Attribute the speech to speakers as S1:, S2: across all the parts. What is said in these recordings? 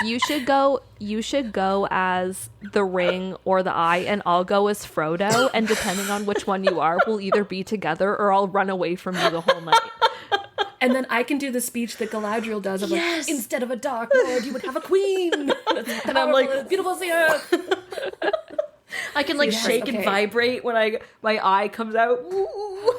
S1: You should go as the ring or the eye, and I'll go as Frodo, and depending on which one you are, we'll either be together or I'll run away from you the whole night.
S2: And then I can do the speech that Galadriel does of like, instead of a Dark Lord, you would have a queen. And I'm like, beautiful as the earth.
S3: I can like shake and vibrate when my eye comes out. Ooh.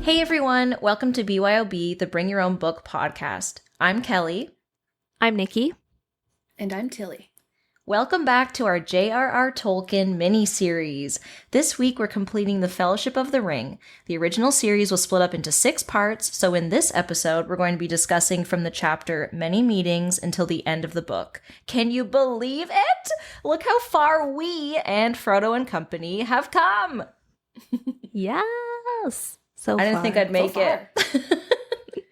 S3: Hey everyone, welcome to BYOB, the Bring Your Own Book podcast. I'm Kelly.
S1: I'm Nikki.
S2: And I'm Tilly.
S3: Welcome back to our J.R.R. Tolkien mini-series. This week we're completing The Fellowship of the Ring. The original series was split up into 6 parts, so in this episode we're going to be discussing from the chapter Many Meetings until the end of the book. Can you believe it? Look how far we and Frodo and company have come!
S1: Yes! So
S3: I didn't think I'd make it.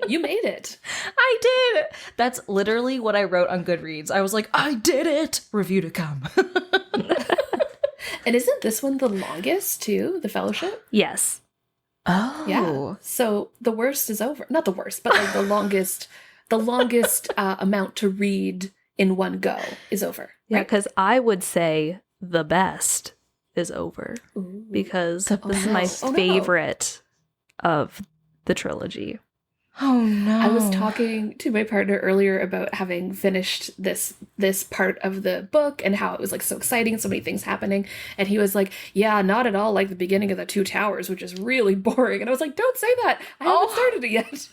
S2: You made it.
S3: I did. That's literally what I wrote on Goodreads. I was like, I did it. Review to come.
S2: And isn't this one the longest too? The Fellowship?
S1: Yes.
S3: Oh.
S2: Yeah. So the worst is over. Not the worst, but like the longest amount to read in one go is over.
S1: Yeah, because I would say the best is over.
S2: Ooh.
S1: Because this is my favorite of the trilogy.
S3: Oh no.
S2: I was talking to my partner earlier about having finished this part of the book and how it was like so exciting, so many things happening. And he was like, yeah, not at all like the beginning of the Two Towers, which is really boring. And I was like, don't say that. I haven't started it yet.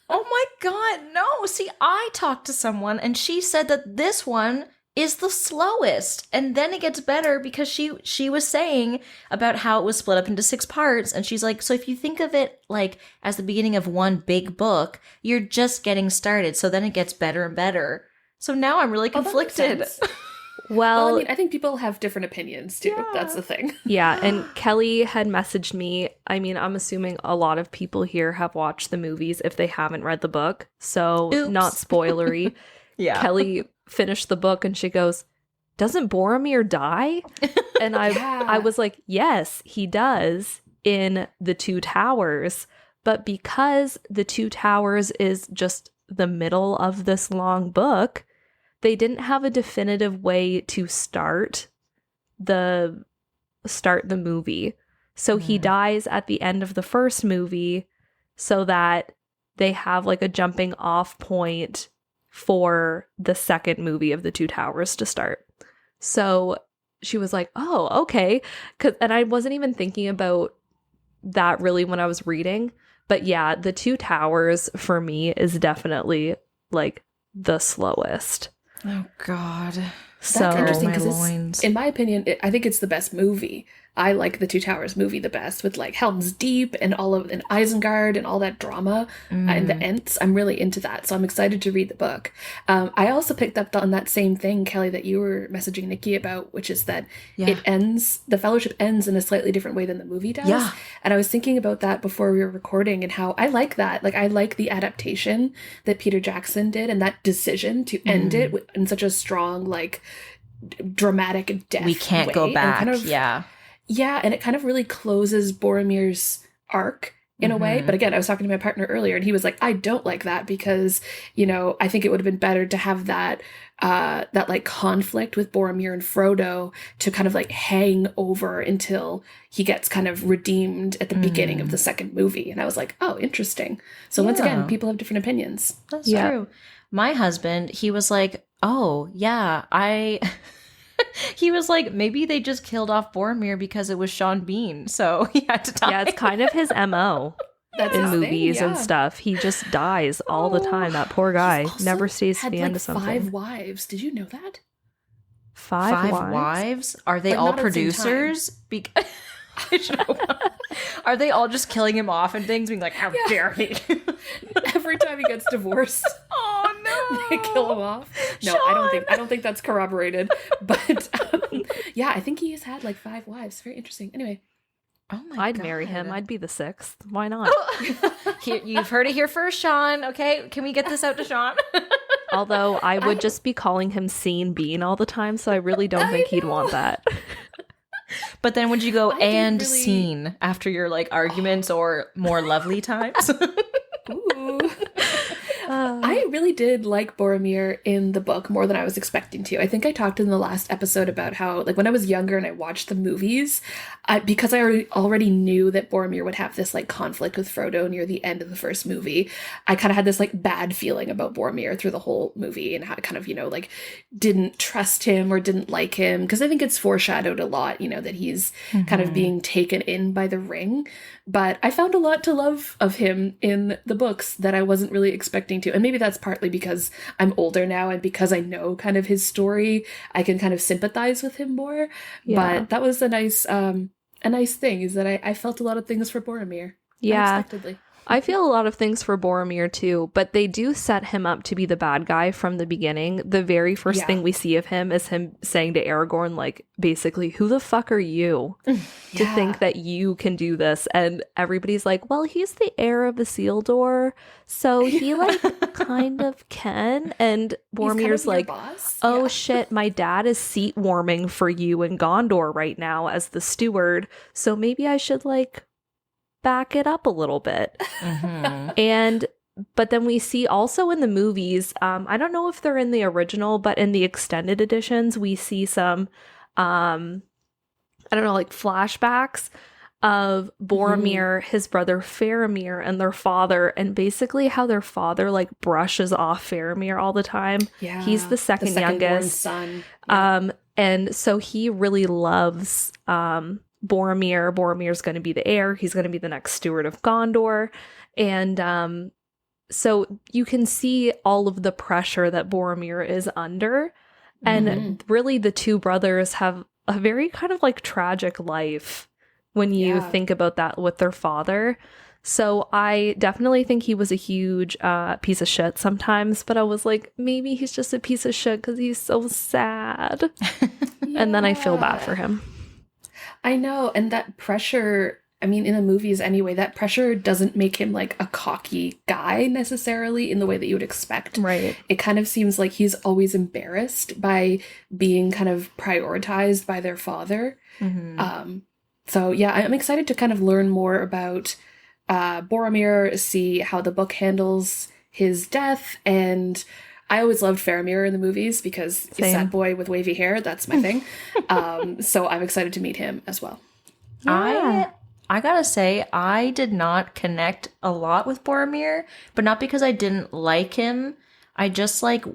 S3: Oh my God, no. See, I talked to someone and she said that this one is the slowest. And then it gets better because she was saying about how it was split up into 6 parts. And she's like, so if you think of it like as the beginning of one big book, you're just getting started. So then it gets better and better. So now I'm really conflicted.
S1: Well,
S2: I mean, I think people have different opinions too. Yeah. That's the thing.
S1: Yeah, and Kelly had messaged me. I mean, I'm assuming a lot of people here have watched the movies if they haven't read the book. So not spoilery.
S3: Yeah.
S1: Kelly finished the book and she goes, doesn't Boromir die? And I was like, yes, he does in the Two Towers. But because the Two Towers is just the middle of this long book, they didn't have a definitive way to start the movie. So he dies at the end of the first movie so that they have like a jumping off point for the second movie of the Two Towers to start. So she was like, oh, okay. And I wasn't even thinking about that really when I was reading. But yeah, the Two Towers for me is definitely like the slowest.
S3: Oh God.
S2: That's interesting because in my opinion, I think it's the best movie. I like the Two Towers movie the best with like Helm's Deep and and Isengard and all that drama and the Ents. I'm really into that. So I'm excited to read the book. I also picked up on that same thing, Kelly, that you were messaging Nikki about, which is that the Fellowship ends in a slightly different way than the movie does. Yeah. And I was thinking about that before we were recording and how I like that. Like I like the adaptation that Peter Jackson did and that decision to end it in such a strong, like dramatic death.
S3: We can't go back.
S2: Yeah, and it kind of really closes Boromir's arc in a way. But again, I was talking to my partner earlier and he was like, I don't like that because, you know, I think it would have been better to have that like conflict with Boromir and Frodo to kind of like hang over until he gets kind of redeemed at the beginning of the second movie. And I was like, oh, interesting. So once again, people have different opinions.
S3: That's true. My husband, he was like, oh, yeah, he was like, maybe they just killed off Boromir because it was Sean Bean, so he had to die.
S1: Yeah, it's kind of his MO in movies and stuff. He just dies all the time. That poor guy never stays to the end of something.
S2: 5 wives. Did you know that?
S1: 5 wives?
S3: Are they all producers? Are they all just killing him off and things, being like, how dare he?
S2: Every time he gets divorced.
S3: Oh no,
S2: they kill him off. No, Sean! I don't think that's corroborated. But yeah, I think he has had like 5 wives. Very interesting. Anyway.
S3: Oh my
S1: I'd marry him. I'd be the 6th. Why not?
S3: You've heard it here first, Sean. Okay, can we get this out to Sean?
S1: Although I would just be calling him Scene Bean all the time, so I really don't think he'd want that.
S3: But then would you go scene after your like arguments or more lovely times?
S2: Ooh. I really did like Boromir in the book more than I was expecting to. I think I talked in the last episode about how, like, when I was younger and I watched the movies, because I already knew that Boromir would have this, like, conflict with Frodo near the end of the first movie, I kind of had this, like, bad feeling about Boromir through the whole movie and how I kind of, like, didn't trust him or didn't like him. Because I think it's foreshadowed a lot, that he's kind of being taken in by the ring. But I found a lot to love of him in the books that I wasn't really expecting to. And maybe that's partly because I'm older now and because I know kind of his story, I can kind of sympathize with him more. Yeah. But that was a nice thing, is that I felt a lot of things for Boromir.
S1: Yeah.
S2: Unexpectedly.
S1: I feel a lot of things for Boromir too, but they do set him up to be the bad guy from the beginning. The very first thing we see of him is him saying to Aragorn, like, basically, who the fuck are you to think that you can do this? And everybody's like, well, he's the heir of Isildur, so he like kind of can. And Boromir's like, oh shit, my dad is seat warming for you in Gondor right now as the steward, so maybe I should like back it up a little bit. But then we see also in the movies, I don't know if they're in the original, but in the extended editions, we see some I don't know, like flashbacks of Boromir, his brother Faramir, and their father, and basically how their father like brushes off Faramir all the time. Yeah, he's the second youngest
S2: son. Yeah.
S1: And so he really loves Boromir. Boromir's going to be the heir. He's going to be the next steward of Gondor. And so you can see all of the pressure that Boromir is under. And really the two brothers have a very kind of like tragic life when you think about that with their father. So I definitely think he was a huge piece of shit sometimes, but I was like, maybe he's just a piece of shit because he's so sad. And then I feel bad for him.
S2: I know, and that pressure, I mean, in the movies anyway, that pressure doesn't make him like a cocky guy necessarily in the way that you would expect.
S1: Right.
S2: It kind of seems like he's always embarrassed by being kind of prioritized by their father. So yeah, I'm excited to kind of learn more about Boromir, see how the book handles his death, and I always loved Faramir in the movies because he's that boy with wavy hair. That's my thing. So I'm excited to meet him as well.
S3: Yeah. I gotta say, I did not connect a lot with Boromir, but not because I didn't like him. I just like,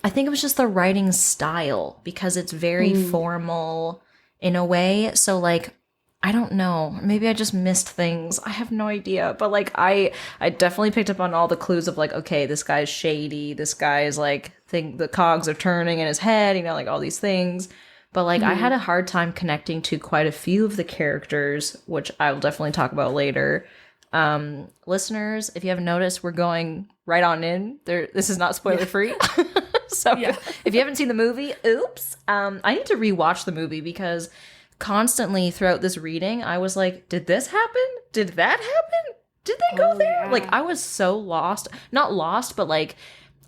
S3: I think it was just the writing style because it's very formal in a way. So like, I don't know. Maybe I just missed things. I have no idea. But like I definitely picked up on all the clues of like, okay, this guy's shady. This guy is like, think the cogs are turning in his head, like all these things. But like I had a hard time connecting to quite a few of the characters, which I will definitely talk about later. Listeners, if you haven't noticed, we're going right on in. This is not spoiler free. So if you haven't seen the movie, oops. I need to rewatch the movie because constantly throughout this reading, I was like, did this happen? Did that happen? Did they go there? Yeah. Like, I was so lost. Not lost, but like,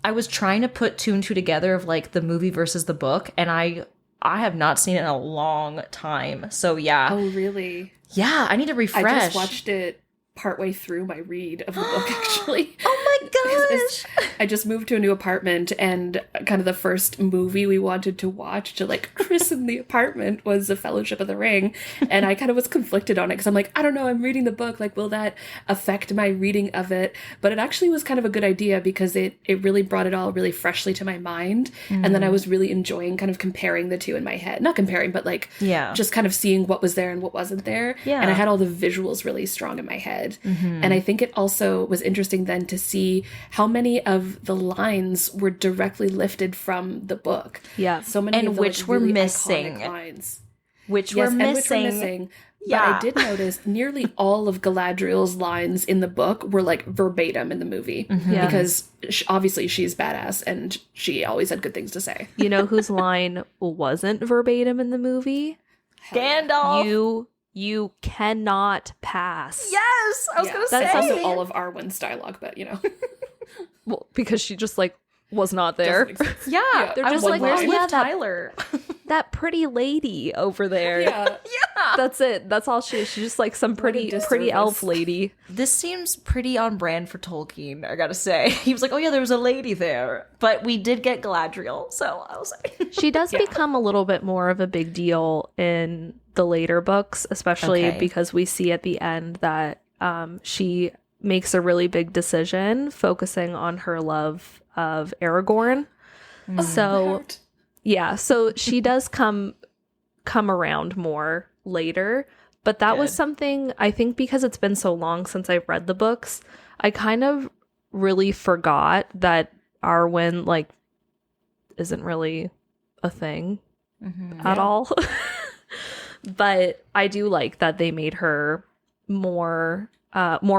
S3: I was trying to put two and two together of like the movie versus the book, and I have not seen it in a long time. So yeah.
S2: Oh, really?
S3: Yeah, I need to refresh.
S2: I just watched it partway through my read of the book, actually.
S3: Oh my gosh!
S2: I just moved to a new apartment, and kind of the first movie we wanted to watch to like christen the apartment was The Fellowship of the Ring, and I kind of was conflicted on it because I'm like, I don't know, I'm reading the book, like, will that affect my reading of it? But it actually was kind of a good idea because it really brought it all really freshly to my mind, and then I was really enjoying kind of comparing the two in my head. Not comparing, but like just kind of seeing what was there and what wasn't there. Yeah. And I had all the visuals really strong in my head. And I think it also was interesting then to see how many of the lines were directly lifted from the book.
S1: Yeah.
S2: So many
S3: and
S2: of the,
S3: which
S2: like,
S3: were
S2: really
S3: missing.
S2: Lines.
S3: Which were missing.
S2: But I did notice nearly all of Galadriel's lines in the book were like verbatim in the movie. Because obviously she's badass and she always had good things to say.
S1: You know whose line wasn't verbatim in the movie?
S3: Gandalf.
S1: You cannot pass.
S3: Yes, I was going to say.
S2: That's also all of Arwen's dialogue, but
S1: Well, because she just like was not there.
S3: Yeah,
S1: they're just like,
S3: where's
S1: oh yeah,
S3: Tyler?
S1: that pretty lady over there.
S2: Yeah.
S1: That's it. That's all she is. She's just like some pretty elf lady.
S3: This seems pretty on brand for Tolkien, I gotta say. He was like, oh yeah, there was a lady there. But we did get Galadriel, so I was like...
S1: She does become a little bit more of a big deal in the later books, especially because we see at the end that she makes a really big decision focusing on her love of Aragorn. So she does come around more later, but that was something, I think, because it's been so long since I've read the books, I kind of really forgot that Arwen like isn't really a thing at all. But I do like that they made her more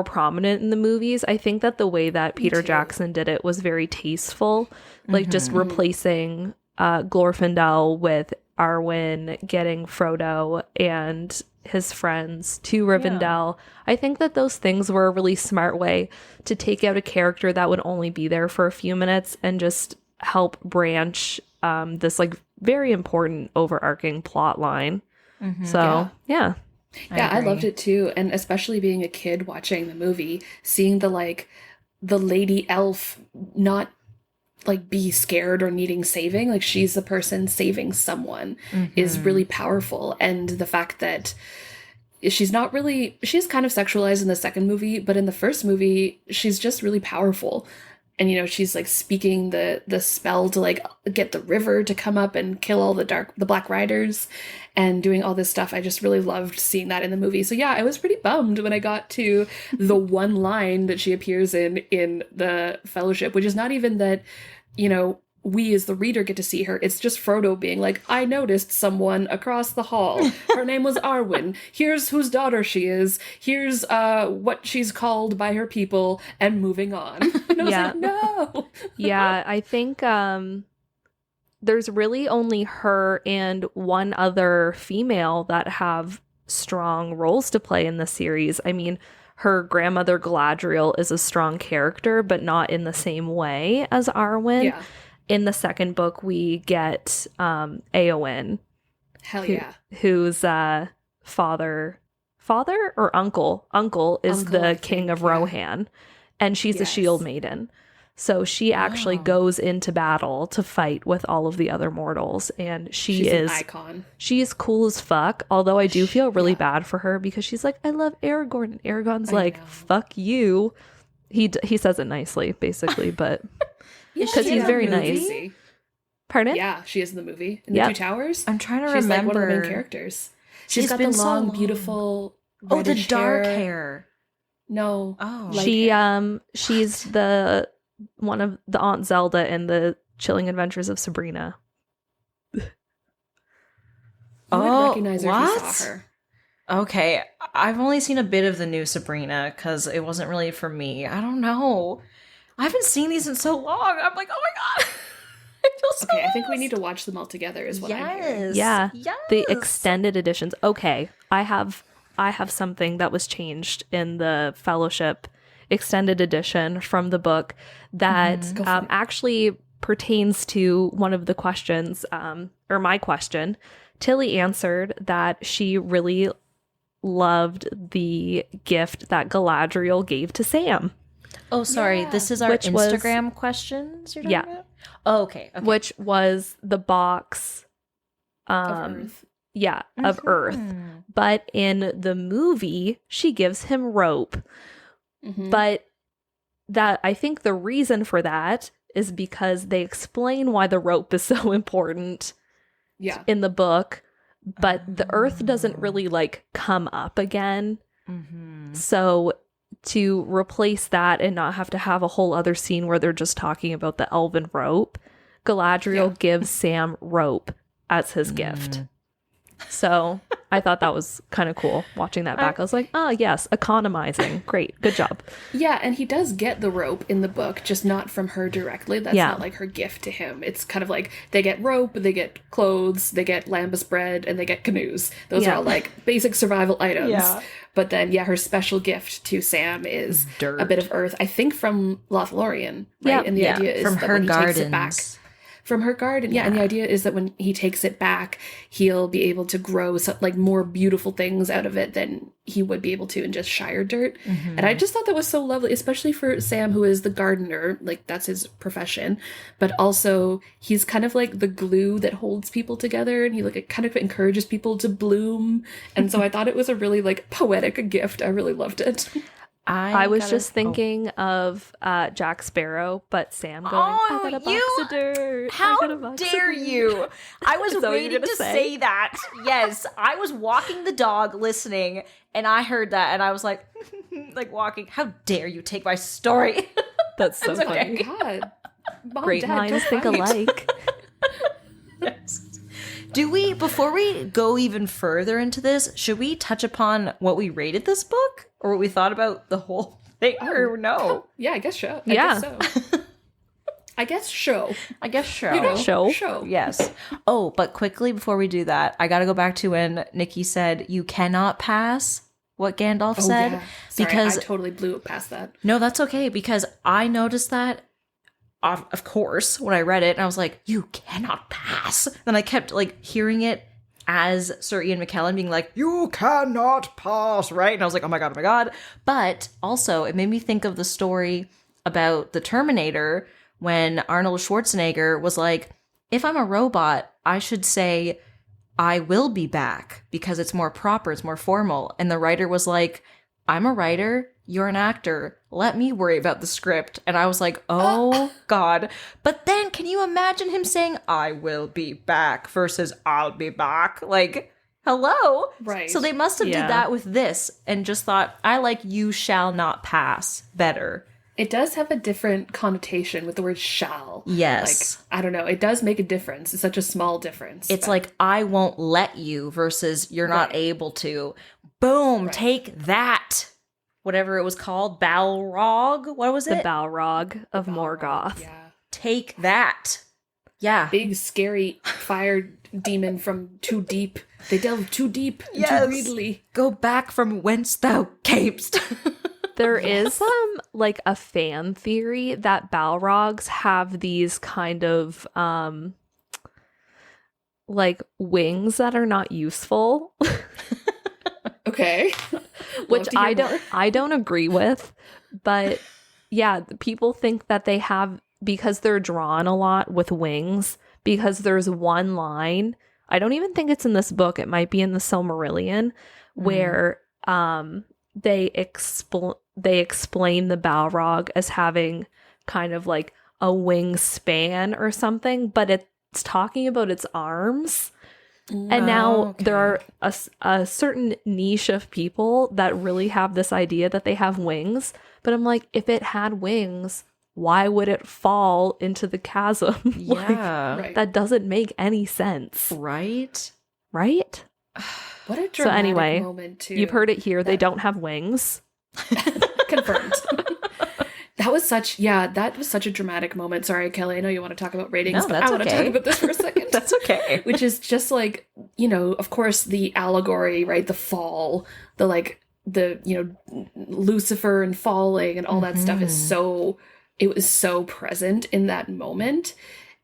S1: prominent in the movies. I think that the way that Peter Jackson did it was very tasteful, like just replacing Glorfindel with Arwen, getting Frodo and his friends to Rivendell. I think that those things were a really smart way to take out a character that would only be there for a few minutes and just help branch this like very important overarching plot line. So yeah,
S2: I loved it too, and especially being a kid watching the movie, seeing the lady elf not like be scared or needing saving, like she's the person saving someone is really powerful. And the fact that she's kind of sexualized in the second movie, but in the first movie she's just really powerful. And, you know, she's like speaking the spell to like get the river to come up and kill all the Black Riders and doing all this stuff. I just really loved seeing that in the movie. So yeah, I was pretty bummed when I got to the one line that she appears in the Fellowship, which is not even that, you know, we as the reader get to see her. It's just Frodo being like, I noticed someone across the hall. Her name was Arwen. Here's whose daughter she is. Here's what she's called by her people, and moving on. And I was like, no.
S1: Yeah, I think there's really only her and one other female that have strong roles to play in the series. I mean, her grandmother Galadriel is a strong character, but not in the same way as Arwen. Yeah. In the second book, we get Éowyn.
S2: Hell yeah.
S1: Whose father or uncle? Uncle is the king of Rohan, and she's a shield maiden. So she actually goes into battle to fight with all of the other mortals, and she's an
S2: icon. She is
S1: cool as fuck, although I do feel really bad for her because she's like, I love Aragorn, and Aragorn's like, fuck you. He says it nicely, basically, but... Because he's very nice. Pardon?
S2: Yeah, she is in the movie. In the Two Towers.
S3: I'm trying to remember.
S2: She's like one of the main characters. She's got the long, beautiful
S3: the dark hair.
S2: No.
S3: Oh.
S1: She's the one of the Aunt Zelda in the Chilling Adventures of Sabrina.
S2: You would recognize her if you saw her.
S3: Okay. I've only seen a bit of the new Sabrina because it wasn't really for me. I don't know. I haven't seen these in so long. I'm like, oh my god. I feel so
S2: I think we need to watch them all together is what I'm hearing.
S1: Yeah. The extended editions. Okay. I have something that was changed in the Fellowship extended edition from the book that actually pertains to one of the questions, or my question. Tilly answered that she really loved the gift that Galadriel gave to Sam.
S3: Oh, sorry. Yeah. This is our Instagram questions you're talking about? Oh, okay.
S1: Which was the box
S2: of Earth.
S1: Yeah, of Earth. But in the movie, she gives him rope. But that I think the reason for that is because they explain why the rope is so important in the book. But the Earth doesn't really like come up again. So to replace that and not have to have a whole other scene where they're just talking about the elven rope, Galadriel gives Sam rope as his gift. So I thought that was kind of cool watching that back. I was like, oh yes, economizing. Great. Good job.
S2: Yeah, and he does get the rope in the book, just not from her directly. That's not like her gift to him. It's kind of like they get rope, they get clothes, they get lambus bread, and they get canoes. Those are all like basic survival items. But then, yeah, her special gift to Sam is
S3: dirt.
S2: A bit of earth, I think from Lothlorien, right? And the idea is
S3: from
S2: that
S3: her
S2: when he
S3: gardens.
S2: takes it back from her garden, and the idea is that when he takes it back, he'll be able to grow more beautiful things out of it than he would be able to in just Shire dirt. And I just thought that was so lovely, especially for Sam, who is the gardener, like that's his profession, but also he's kind of like the glue that holds people together, and he like kind of encourages people to bloom. And so I thought it was a really like poetic gift. I really loved it.
S1: I was just thinking of Jack Sparrow, but Sam going, I got a box of dirt.
S3: How dare you? I was waiting to say that. Yes, I was walking the dog listening, and I heard that, and I was like, like walking, how dare you take my story?
S1: That's so funny.
S2: God. Mom,
S1: great
S2: Dad,
S1: minds think alike.
S3: Yes. Do we, before we go even further into this, should we touch upon what we rated this book? Or what we thought about the whole thing? Or no?
S2: Yeah, I guess so. I guess show.
S3: You know,
S2: show.
S3: Yes. Oh, but quickly before we do that, I gotta go back to when Nikki said, you cannot pass what Gandalf said.
S2: Yeah. Sorry,
S3: because
S2: I totally blew it past that.
S3: No, that's okay, because I noticed that, of course, when I read it, and I was like, you cannot pass. Then I kept like hearing it as Sir Ian McKellen being like, you cannot pass, right? And I was like, oh my God. But also, it made me think of the story about the Terminator when Arnold Schwarzenegger was like, if I'm a robot, I should say, I will be back, because it's more proper, it's more formal. And the writer was like, I'm a writer, you're an actor, let me worry about the script. And I was like, oh God. But then can you imagine him saying, I will be back versus I'll be back? Like, hello?
S2: Right.
S3: So they must have did that with this and just thought, I like you shall not pass better.
S2: It does have a different connotation with the word shall.
S3: Yes.
S2: Like, I don't know. It does make a difference. It's such a small difference.
S3: It's like, I won't let you versus you're not able to. Boom, take that. Whatever it was called, Balrog. What was it?
S1: The Balrog of Morgoth.
S2: Yeah.
S3: Take that. Yeah.
S2: Big, scary fire demon from too deep. They delve too deep and
S3: Yes.
S2: too greedily.
S3: Go back from whence thou camest.
S1: There is like a fan theory that Balrogs have these kind of like wings that are not useful.
S2: Okay.
S1: Which I don't agree with, but yeah, people think that they have, because they're drawn a lot with wings, because there's one line, I don't even think it's in this book, it might be in the Silmarillion, where they explain the Balrog as having kind of like a wingspan or something, but it's talking about its arms. And now there are a certain niche of people that really have this idea that they have wings. But I'm like, if it had wings, why would it fall into the chasm?
S3: Yeah.
S1: That doesn't make any sense.
S3: Right?
S1: Right?
S2: What a dramatic
S1: So anyway,
S2: moment, too.
S1: You've heard it here. They don't have wings.
S2: Confirmed. That was such a dramatic moment. Sorry, Kelly, I know you want to talk about ratings,
S3: No,
S2: but
S3: that's
S2: I want to talk about this for a second.
S3: That's okay.
S2: Which is just like, of course, the allegory, right? The fall, Lucifer and falling and all that stuff it was so present in that moment.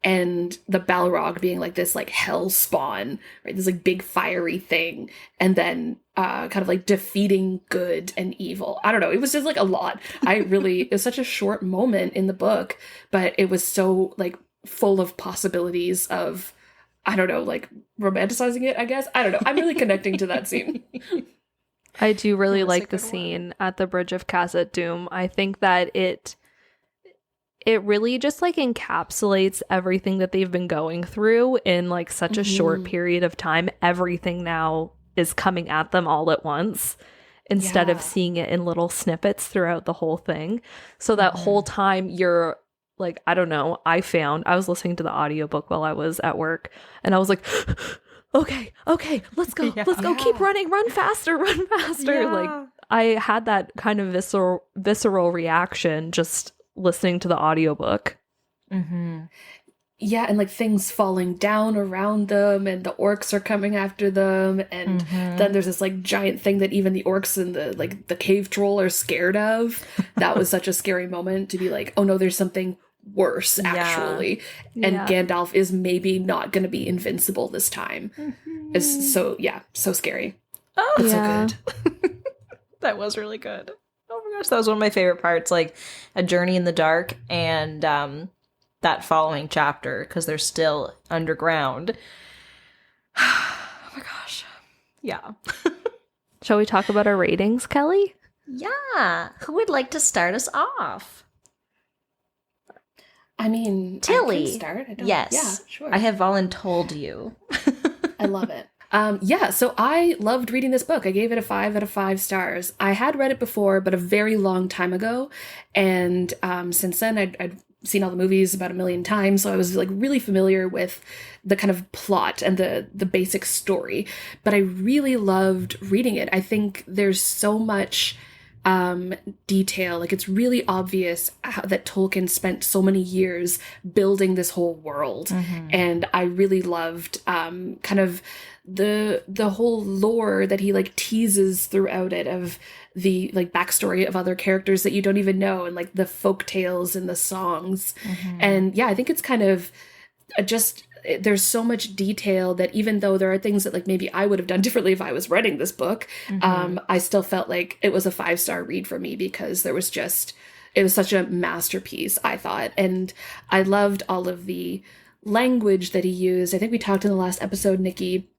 S2: And the Balrog being like this like hell spawn, right? This like big fiery thing. And then kind of like defeating good and evil. I don't know. It was just like a lot. It was such a short moment in the book, but it was so like full of possibilities of, I don't know, like romanticizing it, I guess. I don't know. I'm really connecting to that scene.
S1: I do really like the scene at the Bridge of Khazad Dûm. I think that it really just like encapsulates everything that they've been going through in like such a short period of time. Everything now is coming at them all at once instead of seeing it in little snippets throughout the whole thing. So that whole time you're like, I don't know, I was listening to the audiobook while I was at work and I was like, okay, let's go, keep running, run faster. Like I had that kind of visceral reaction just listening to the audiobook.
S2: Yeah, and like things falling down around them, and the orcs are coming after them, and then there's this like giant thing that even the orcs and the cave troll are scared of. That was such a scary moment to be like, oh no, there's something worse actually. And Gandalf is maybe not going to be invincible this time. It's so scary.
S3: Oh,
S2: but so good.
S3: That was really good. Oh my gosh, that was one of my favorite parts, like A Journey in the Dark and that following chapter, because they're still underground. Oh my gosh. Yeah.
S1: Shall we talk about our ratings, Kelly?
S3: Yeah. Who would like to start us off?
S2: I mean,
S3: Tilly.
S2: I can start.
S3: Yes.
S2: Yeah, sure.
S3: I have voluntold you.
S2: I love it. So I loved reading this book. I gave it a 5 out of 5 stars. I had read it before, but a very long time ago. And since then, I'd seen all the movies about 1 million times. So I was like really familiar with the kind of plot and the basic story. But I really loved reading it. I think there's so much detail. Like, it's really obvious that Tolkien spent so many years building this whole world. And I really loved kind of the whole lore that he like teases throughout it, of the like backstory of other characters that you don't even know, and like the folk tales and the songs. And yeah, I think it's kind of just, there's so much detail that even though there are things that like maybe I would have done differently if I was writing this book, I still felt like it was a 5-star read for me, because there was just, it was such a masterpiece, I thought. And I loved all of the language that he used. I think we talked in the last episode, Nikki,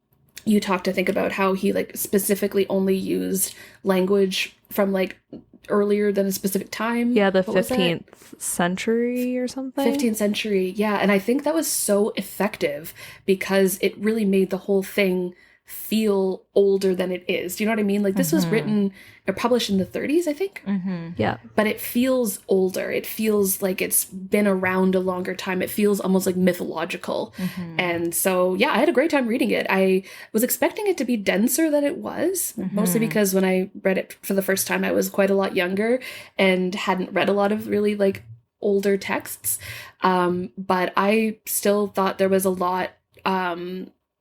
S2: you talked, I think, about how he like specifically only used language from like earlier than a specific time.
S1: Yeah, the 15th century or something.
S2: 15th century, yeah. And I think that was so effective, because it really made the whole thing feel older than it is. Do you know what I mean? Like, this was written or published in the 30s, I think.
S1: Yeah.
S2: But it feels older. It feels like it's been around a longer time. It feels almost like mythological. And so, yeah, I had a great time reading it. I was expecting it to be denser than it was, mostly because when I read it for the first time, I was quite a lot younger and hadn't read a lot of really like older texts. But I still thought there was a lot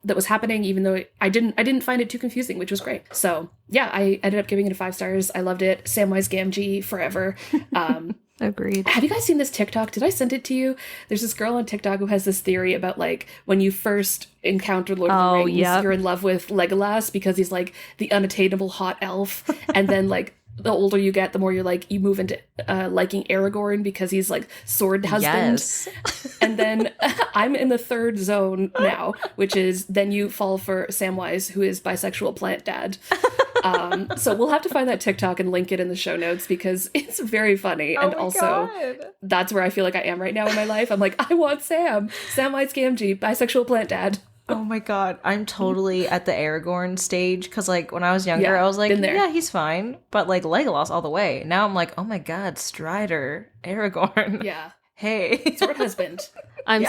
S2: that was happening, even though I didn't find it too confusing, which was great. So yeah, I ended up giving it 5 stars. I loved it. Samwise Gamgee forever.
S1: Agreed.
S2: Have you guys seen this TikTok? Did I send it to you? There's this girl on TikTok who has this theory about like when you first encounter Lord of the Rings, you're in love with Legolas because he's like the unattainable hot elf, and then like the older you get, the more you're like, you move into liking Aragorn because he's like sword husband.
S3: Yes.
S2: And then I'm in the third zone now, which is then you fall for Samwise, who is bisexual plant dad. So we'll have to find that TikTok and link it in the show notes, because it's very funny. And also that's where I feel like I am right now in my life. I'm like, I want Samwise Gamgee, bisexual plant dad.
S3: Oh my god, I'm totally at the Aragorn stage, because like when I was younger, I was like, yeah, he's fine, but like Legolas all the way. Now I'm like, oh my god, Strider, Aragorn.
S2: Yeah.
S3: Hey.
S2: Sword husband.
S1: I'm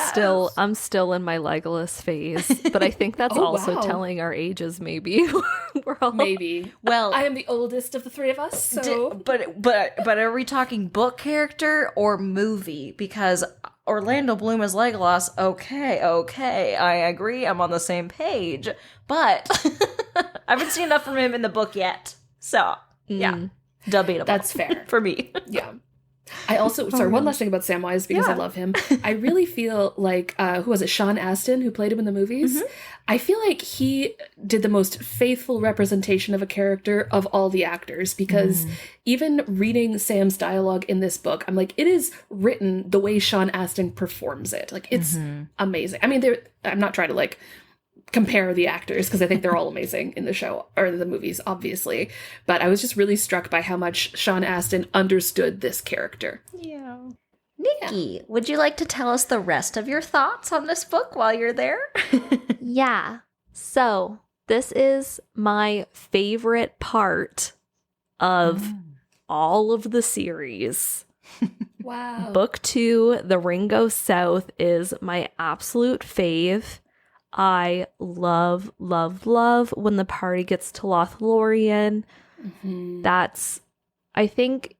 S1: still in my Legolas phase, but I think that's also telling our ages. Maybe we're all
S2: Well, I am the oldest of the three of us. So,
S3: but are we talking book character or movie? Because Orlando Bloom as Legolas. Okay, I agree. I'm on the same page, but I haven't seen enough from him in the book yet. So yeah, debatable.
S2: That's fair
S3: for me.
S2: Yeah. I also, sorry, one last thing about Samwise, because I love him. I really feel like, who was it, Sean Astin, who played him in the movies? I feel like he did the most faithful representation of a character of all the actors, because even reading Sam's dialogue in this book, I'm like, it is written the way Sean Astin performs it. Like, it's amazing. I mean, I'm not trying to, like, compare the actors, because I think they're all amazing in the show or the movies, obviously, but I was just really struck by how much Sean Astin understood this character.
S3: Yeah. Nikki, would you like to tell us the rest of your thoughts on this book while you're there?
S1: Yeah. So this is my favorite part of all of the series.
S2: Wow.
S1: Book 2, The Ring Goes South, is my absolute fave. I love when the party gets to Lothlorien. That's, I think,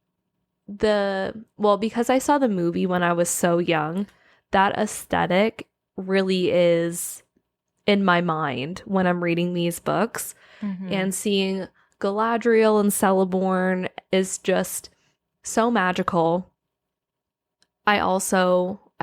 S1: because I saw the movie when I was so young, that aesthetic really is in my mind when I'm reading these books. And seeing Galadriel and Celeborn is just so magical. I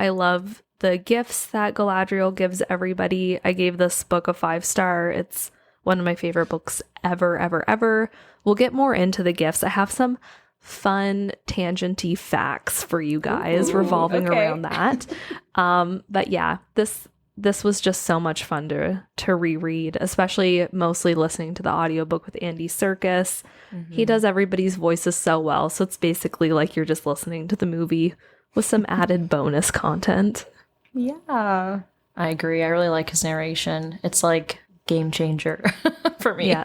S1: love the gifts that Galadriel gives everybody. I gave this book a 5-star. It's one of my favorite books ever, ever, ever. We'll get more into the gifts. I have some fun tangenty facts for you guys revolving around that. But yeah, this was just so much fun to reread, especially mostly listening to the audiobook with Andy Serkis. He does everybody's voices so well. So it's basically like you're just listening to the movie with some added bonus content.
S3: Yeah, I agree. I really like his narration. It's like game changer for me.
S1: Yeah.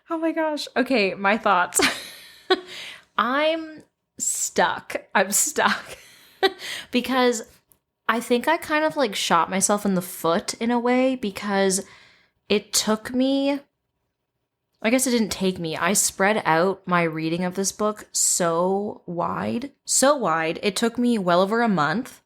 S3: Oh my gosh. Okay, my thoughts. I'm stuck because I think I kind of like shot myself in the foot in a way, because it took me, I guess it didn't take me. I spread out my reading of this book so wide. It took me well over a month,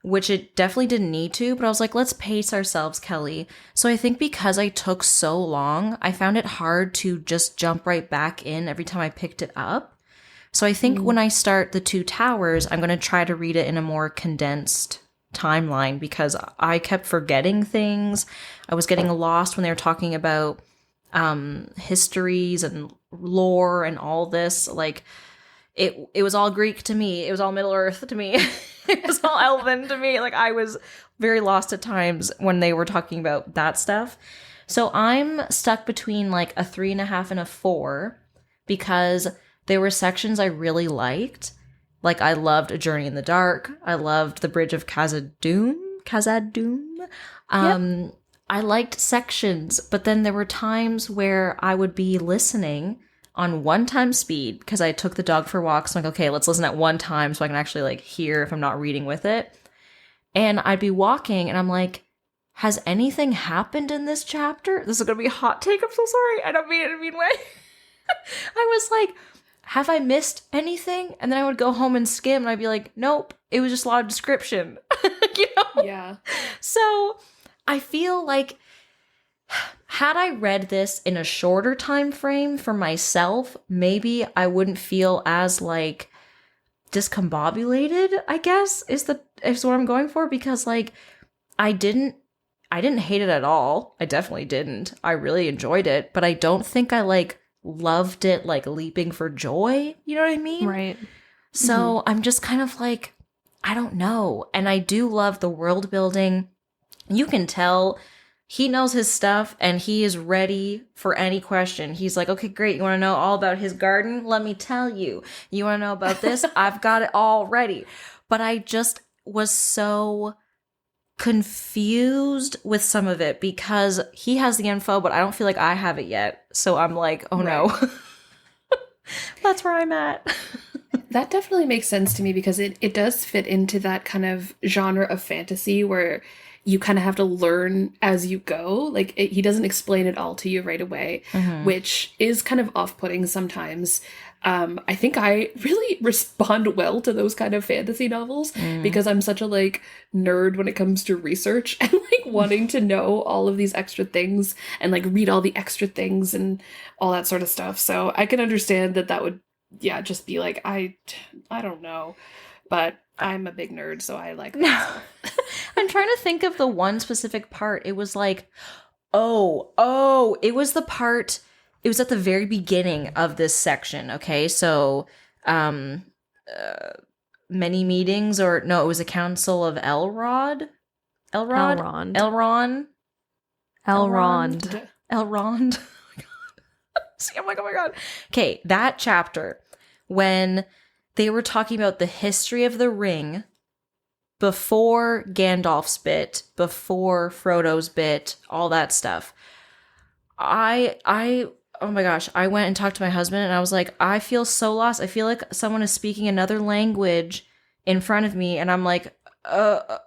S3: which it definitely didn't need to, but I was like, let's pace ourselves, Kelly. So I think because I took so long, I found it hard to just jump right back in every time I picked it up. So I think when I start The Two Towers, I'm going to try to read it in a more condensed timeline, because I kept forgetting things. I was getting lost when they were talking about histories and lore and all this. Like, it was all Greek to me. It was all Middle Earth to me. It was all Elven to me. Like, I was very lost at times when they were talking about that stuff. So I'm stuck between like a 3.5 and a 4, because there were sections I really liked. Like, I loved A Journey in the Dark. I loved The Bridge of Khazad-dûm.
S1: Yep.
S3: I liked sections, but then there were times where I would be listening on 1-time speed, because I took the dog for walks. So I'm like, okay, let's listen at 1 time so I can actually like hear if I'm not reading with it. And I'd be walking and I'm like, has anything happened in this chapter? This is going to be a hot take. I'm so sorry. I don't mean it in a mean way. I was like, have I missed anything? And then I would go home and skim and I'd be like, nope, it was just a lot of description. You know?
S2: Yeah.
S3: So I feel like had I read this in a shorter time frame for myself, maybe I wouldn't feel as like discombobulated, I guess, is what I'm going for, because like I didn't hate it at all. I definitely didn't. I really enjoyed it, but I don't think I like loved it like leaping for joy. You know what I mean?
S1: Right.
S3: So I'm just kind of like, I don't know. And I do love the world building. You can tell he knows his stuff and he is ready for any question. He's like, okay, great. You want to know all about his garden? Let me tell you. You want to know about this? I've got it all ready. But I just was so confused with some of it because he has the info, but I don't feel like I have it yet. So I'm like, oh no. That's where I'm at.
S2: That definitely makes sense to me because it does fit into that kind of genre of fantasy where you kind of have to learn as you go. Like, he doesn't explain it all to you right away, which is kind of off-putting sometimes. I think I really respond well to those kind of fantasy novels because I'm such a like nerd when it comes to research and like wanting to know all of these extra things and like read all the extra things and all that sort of stuff. So I can understand that would, just be like, I don't know, but I'm a big nerd, so I like that stuff.
S3: I'm trying to think of the one specific part. It was like, it was the part, it was at the very beginning of this section, okay? So, many meetings, or no, it was a council of Elrond. Oh my God. See, I'm like, oh my God. Okay, that chapter, when they were talking about the history of the ring before Gandalf's bit, before Frodo's bit, all that stuff. Oh my gosh, I went and talked to my husband and I was like, I feel so lost. I feel like someone is speaking another language in front of me and I'm like,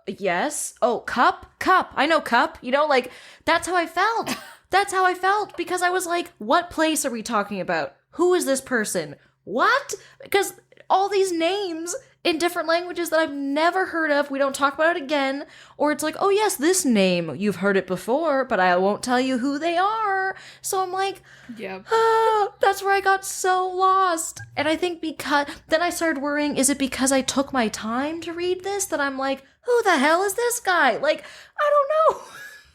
S3: yes. Oh, cup. I know cup. You know, like, that's how I felt. That's how I felt because I was like, what place are we talking about? Who is this person? What? Because all these names in different languages that I've never heard of. We don't talk about it again. Or it's like, oh yes, this name, you've heard it before, but I won't tell you who they are. So I'm like, that's where I got so lost. And I think then I started worrying, is it because I took my time to read this that I'm like, who the hell is this guy? Like, I don't know.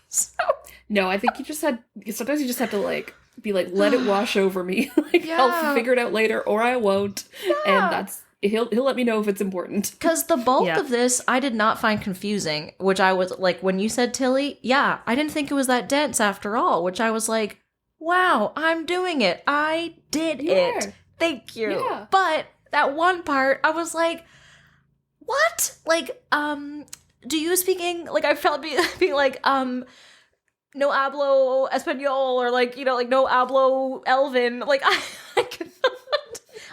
S3: So
S2: no, I think sometimes you just have to like be like, let it wash over me. Like, I'll figure it out later or I won't. And he'll let me know if it's important.
S3: Because the bulk of this I did not find confusing, which I was like, when you said Tilly, I didn't think it was that dense after all, which I was like, wow, I'm doing it. I did it. Thank you. Yeah. But that one part, I was like, what? Like, do you speak English? Like, I felt being like, no hablo español, or like, you know, like no hablo Elven. Like, I could not.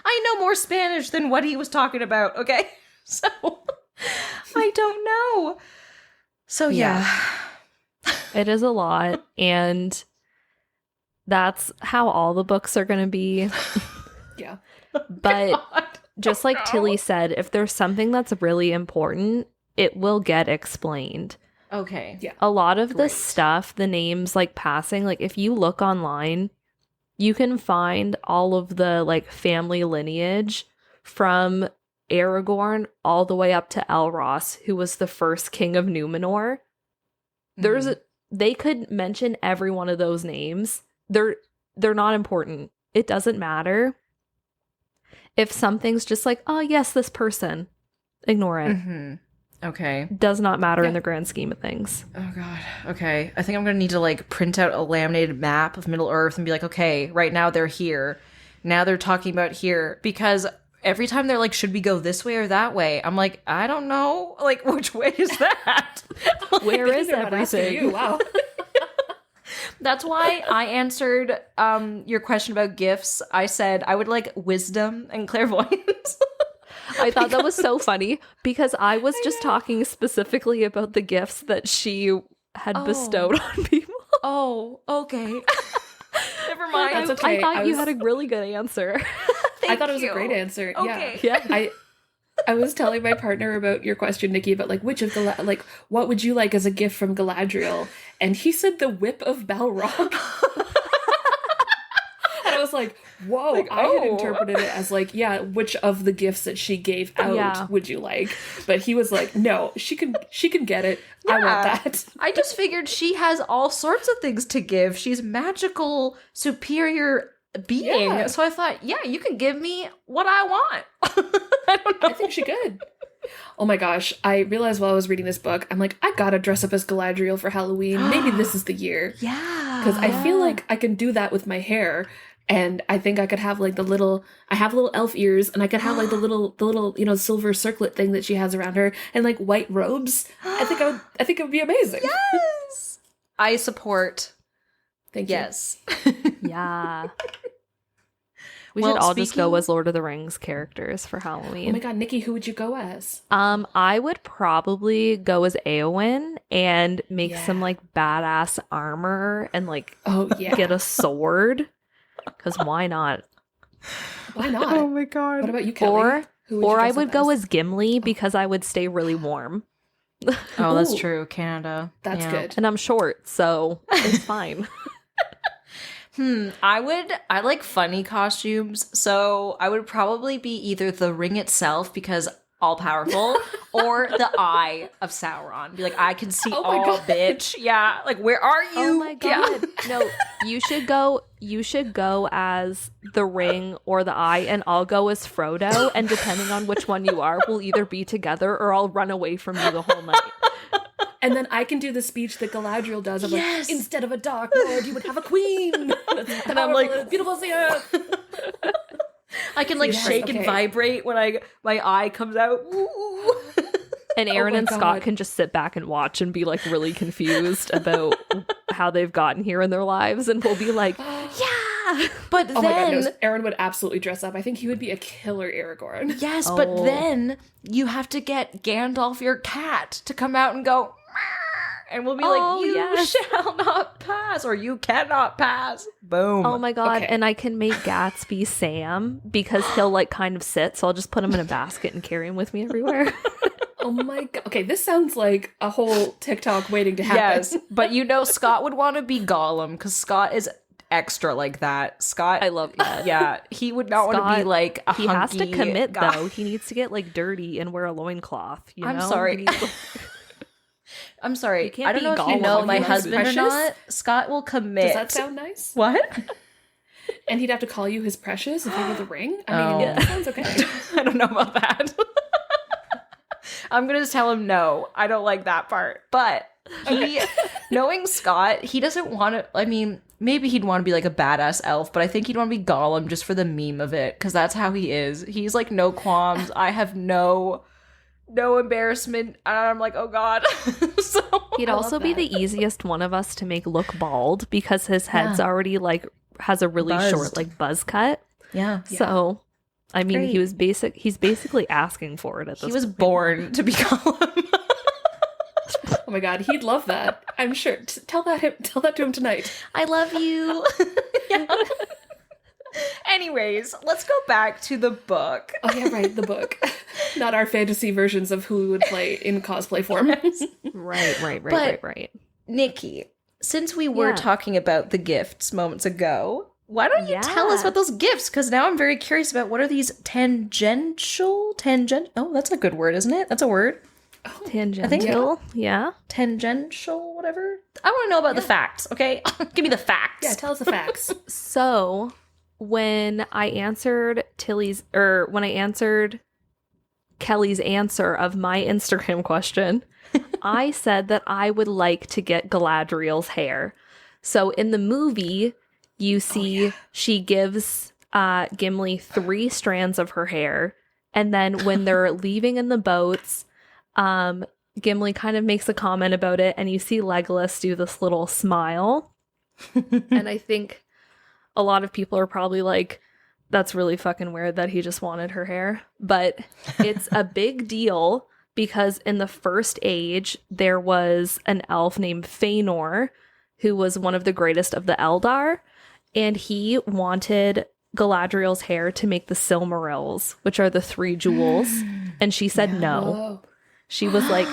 S3: I know more Spanish than what he was talking about, okay? So, I don't know. So, yeah.
S1: It is a lot, and that's how all the books are going to be.
S2: Yeah.
S1: But just like Tilly said, if there's something that's really important, it will get explained.
S3: Okay.
S2: Yeah.
S1: A lot of the stuff, the names like passing, like if you look online, you can find all of the like family lineage from Aragorn all the way up to Elros, who was the first king of Numenor. They could mention every one of those names. They're not important. It doesn't matter. If something's just like, oh yes, this person, ignore it.
S3: Mm-hmm. Okay.
S1: Does not matter in the grand scheme of things.
S3: Oh god. Okay. I think I'm gonna need to like print out a laminated map of Middle Earth and be like, okay, right now they're here. Now they're talking about here. Because every time they're like, should we go this way or that way? I'm like, I don't know. Like, which way is that?
S1: Where is everything?
S2: You. Wow.
S3: That's why I answered your question about gifts. I said I would like wisdom and clairvoyance.
S1: I thought that was so funny because I was just talking specifically about the gifts that she had bestowed on people.
S3: Oh, okay. Never mind.
S2: That's okay.
S1: I thought you had a really good answer.
S2: I thought it was a great answer.
S3: Okay.
S1: Yeah.
S2: I was telling my partner about your question, Nikki, about like which of what would you like as a gift from Galadriel? And he said the whip of Balrog. And I was like, whoa, like, I had interpreted it as like, which of the gifts that she gave out would you like? But he was like, no, she can get it. Yeah. I want that.
S3: I just figured she has all sorts of things to give. She's magical, superior being. Yeah. So I thought, you can give me what I want. I don't know.
S2: I think she could. Oh my gosh. I realized while I was reading this book, I'm like, I gotta dress up as Galadriel for Halloween. Maybe this is the year.
S3: Yeah.
S2: Because I feel like I can do that with my hair. And I think I could have like I have little elf ears, and I could have like the little, you know, silver circlet thing that she has around her, and like white robes. I think it would be amazing.
S3: Yes. I support.
S2: Thank you.
S3: Yes.
S1: Yeah. We should all just go as Lord of the Rings characters for Halloween.
S2: Oh my god, Nikki, who would you go as?
S1: I would probably go as Éowyn and make some like badass armor and like get a sword. Because why not?
S2: Why not?
S3: Oh my god.
S2: What about you, Kelly?
S1: Or I would go as Gimli because I would stay really warm.
S3: Oh, that's true. Canada.
S2: That's good.
S1: And I'm short, so it's fine.
S3: I like funny costumes, so I would probably be either the ring itself because all powerful, or the eye of Sauron. Be like, I can see all, bitch. Yeah, like where are you?
S1: Oh my god. Yeah. No, you should go as the ring or the eye, and I'll go as Frodo, and depending on which one you are, we'll either be together or I'll run away from you the whole night.
S2: And then I can do the speech that Galadriel does of like, instead of a dark lord, you would have a queen.
S3: And I'm like,
S2: beautiful as the earth.
S3: I can like shake and vibrate when my eye comes out. Ooh.
S1: And Aaron and Scott can just sit back and watch and be like really confused about how they've gotten here in their lives, and we'll be like, yeah.
S3: But
S2: oh
S3: then
S2: my God, no, Aaron would absolutely dress up. I think he would be a killer Aragorn.
S3: Yes, but then you have to get Gandalf, your cat, to come out and go And we'll be
S1: Oh,
S3: like, you
S1: yes.
S3: shall not pass, or you cannot pass. Boom.
S1: Oh my god,
S2: Okay.
S1: and I can make Gatsby Sam because he'll like kind of sit, so I'll just put him in a basket and carry him with me everywhere.
S2: Oh my god. Okay, this sounds like a whole TikTok waiting to happen.
S3: Yes, but Scott would want to be Gollum because Scott is extra like that. Scott,
S1: I love that.
S3: yeah, he would not want to be
S1: Scott,
S3: like a
S1: he has to
S3: hunky
S1: commit
S3: guy.
S1: though. He needs to get like dirty and wear a loincloth. You know?
S3: I'm sorry.
S1: He needs to-
S3: I'm sorry.
S1: You can't
S3: I don't
S1: be
S3: know if you
S1: Gollum
S3: know
S1: when
S3: my
S1: you are
S3: husband
S2: precious.
S3: or not. Scott will commit.
S2: Does that sound nice?
S3: What?
S2: And he'd have to call you his precious if you were the ring? I
S3: Oh.
S2: mean,
S1: Yeah.
S2: that sounds okay.
S3: I don't know about that. I'm gonna just tell him no. I don't like that part. But knowing Scott, he doesn't want to. I mean, maybe he'd want to be like a badass elf, but I think he'd want to be Gollum just for the meme of it, because that's how he is. He's like no qualms. I have no embarrassment. And I'm like, oh god. So
S1: He'd
S2: I love
S1: also be
S2: that.
S1: the easiest one of us to make look bald because his head's already like has a really short
S3: Buzzed.
S1: like buzz cut.
S3: yeah.
S1: So I mean,
S3: Great.
S1: he's basically asking for it at this
S3: He was
S1: point.
S3: born to be Gollum.
S2: Oh my god, he'd love that. I'm sure. Tell that to him tonight.
S3: I love you. Yeah. Anyways, let's go back to the book.
S2: Oh yeah, right, the book. Not our fantasy versions of who we would play in cosplay form.
S1: Right.
S3: Nikki, since we were
S1: Yeah.
S3: talking about the gifts moments ago, why don't you tell us
S1: Yeah.
S3: about those gifts? Because now I'm very curious about what are these tangential? Oh, that's a good word, isn't it? That's a word.
S1: Tangential. Yeah.
S3: Tangential, whatever. I want to know about the facts, okay? Give me the facts.
S2: Yeah, tell us the facts.
S1: So when I answered Kelly's answer of my Instagram question, I said that I would like to get Galadriel's hair. So in the movie, you see she gives Gimli 3 strands of her hair, and then when they're leaving in the boats, Gimli kind of makes a comment about it, and you see Legolas do this little smile. And I think a lot of people are probably like, that's really fucking weird that he just wanted her hair. But it's a big deal because in the First Age, there was an elf named Fëanor who was one of the greatest of the Eldar, and he wanted Galadriel's hair to make the Silmarils, which are the 3 jewels. And she said no.
S2: Whoa.
S1: She was like,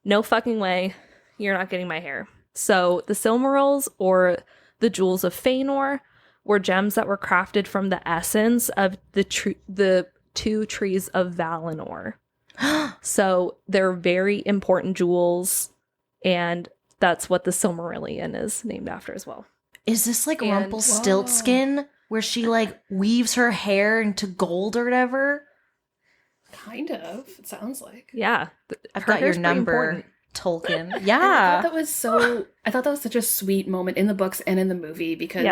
S1: no fucking way. You're not getting my hair. So the Silmarils, or the jewels of Fëanor, were gems that were crafted from the essence of the 2 trees of Valinor. So they're very important jewels, and that's what the Silmarillion is named after as well.
S3: Is this like
S1: And-
S3: Rumpelstiltskin, where she like weaves her hair into gold or whatever?
S2: Kind of. It sounds like.
S1: Yeah.
S3: I've
S1: Her
S3: got your
S1: hair's pretty
S3: number,
S1: important.
S3: Tolkien.
S2: And I thought
S3: Yeah.
S2: that was such a sweet moment in the books and in the movie because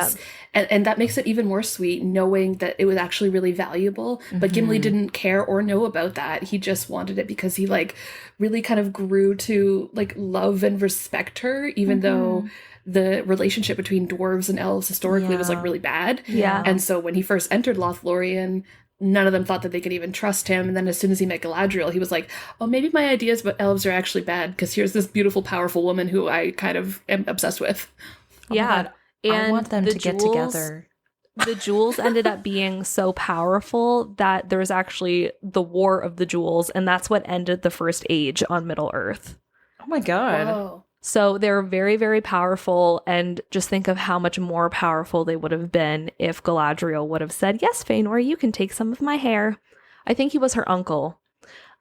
S1: Yeah.
S2: and that makes it even more sweet knowing that it was actually really valuable. But Gimli didn't care or know about that. He just wanted it because he like really kind of grew to like love and respect her, even though the relationship between dwarves and elves historically was like
S3: Yeah.
S2: really bad.
S1: Yeah.
S2: And so when he first entered Lothlorien, none of them thought that they could even trust him. And then as soon as he met Galadriel, he was like, oh, maybe my ideas about elves are actually bad because here's this beautiful, powerful woman who I kind of am obsessed with.
S3: Oh my
S1: Yeah.
S3: God,
S1: And
S3: I want them
S1: the
S3: to get
S1: jewels-
S3: together.
S1: The jewels ended up being so powerful that there was actually the War of the Jewels, and that's what ended the First Age on Middle Earth.
S3: Oh my God.
S2: Whoa.
S1: So they're very, very powerful, and just think of how much more powerful they would have been if Galadriel would have said, yes, Fëanor, you can take some of my hair. I think he was her uncle.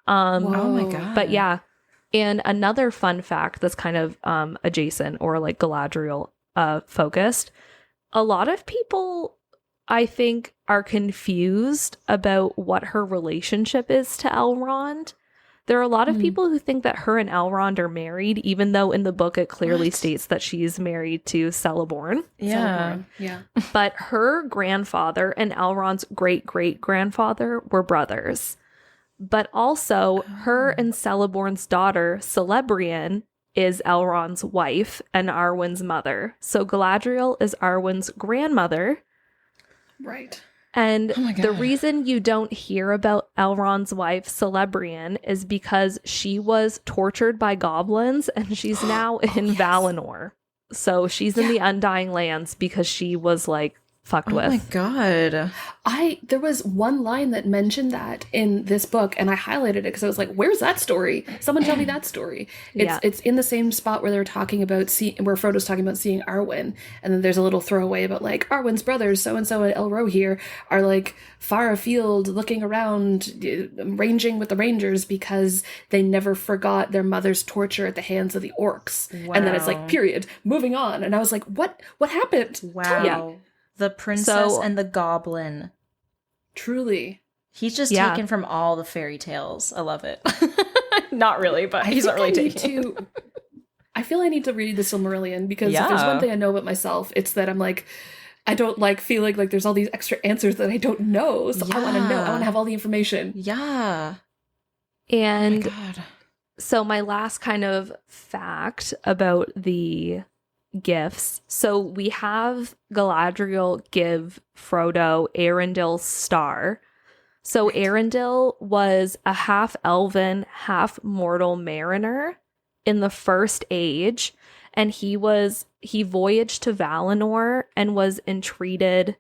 S3: Oh my
S2: Whoa.
S3: God.
S1: But yeah, and another fun fact that's kind of adjacent or like Galadriel focused, a lot of people, I think, are confused about what her relationship is to Elrond. There are a lot of people who think that her and Elrond are married, even though in the book it clearly
S3: What?
S1: states that she's married to Celeborn.
S3: Yeah.
S2: Celeborn. Yeah.
S1: But her grandfather and Elrond's great-great-grandfather were brothers. But also, her and Celeborn's daughter, Celebrian, is Elrond's wife and Arwen's mother. So Galadriel is Arwen's grandmother.
S2: Right.
S1: And
S3: Oh my God.
S1: the reason you don't hear about Elrond's wife, Celebrian, is because she was tortured by goblins and she's now in Valinor. So she's in the Undying Lands because she was like fucked with.
S3: Oh my God.
S2: There was one line that mentioned that in this book, and I highlighted it because I was like, where's that story? Someone tell me that story. It's in the same spot where they're talking about where Frodo's talking about seeing Arwen, and then there's a little throwaway about like Arwen's brothers, so-and-so and Elrohir are like far afield looking around, ranging with the Rangers because they never forgot their mother's torture at the hands of the orcs.
S3: Wow.
S2: And then it's like, period, moving on. And I was like, what happened?
S3: Wow. The princess and the goblin.
S2: Truly.
S3: He's just taken from all the fairy tales. I love it. Not really, but he's not really taking.
S2: I feel I need to read the Silmarillion because if there's one thing I know about myself, it's that I'm like, I don't like feeling like there's all these extra answers that I don't know. So I want to know. I want to have all the information.
S3: Yeah.
S1: And
S3: oh my God.
S1: So my last kind of fact about the gifts. So we have Galadriel give Frodo Arundel's star. So Arundel was a half-elven, half-mortal mariner in the First Age, and he voyaged to Valinor and was entreated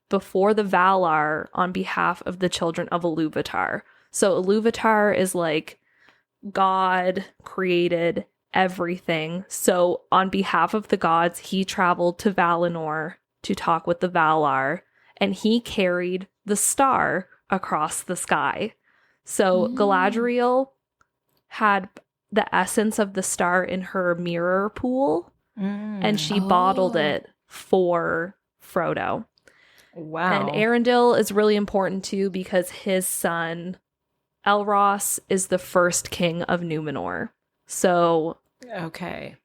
S1: before the Valar on behalf of the children of Iluvatar. So Iluvatar is like God created everything. So on behalf of the gods, he traveled to Valinor to talk with the Valar, and he carried the star across the sky. So Galadriel had the essence of the star in her mirror pool, and she bottled it for Frodo.
S3: Wow.
S1: And Arundel is really important too because his son Elros is the first king of Numenor. So
S3: okay.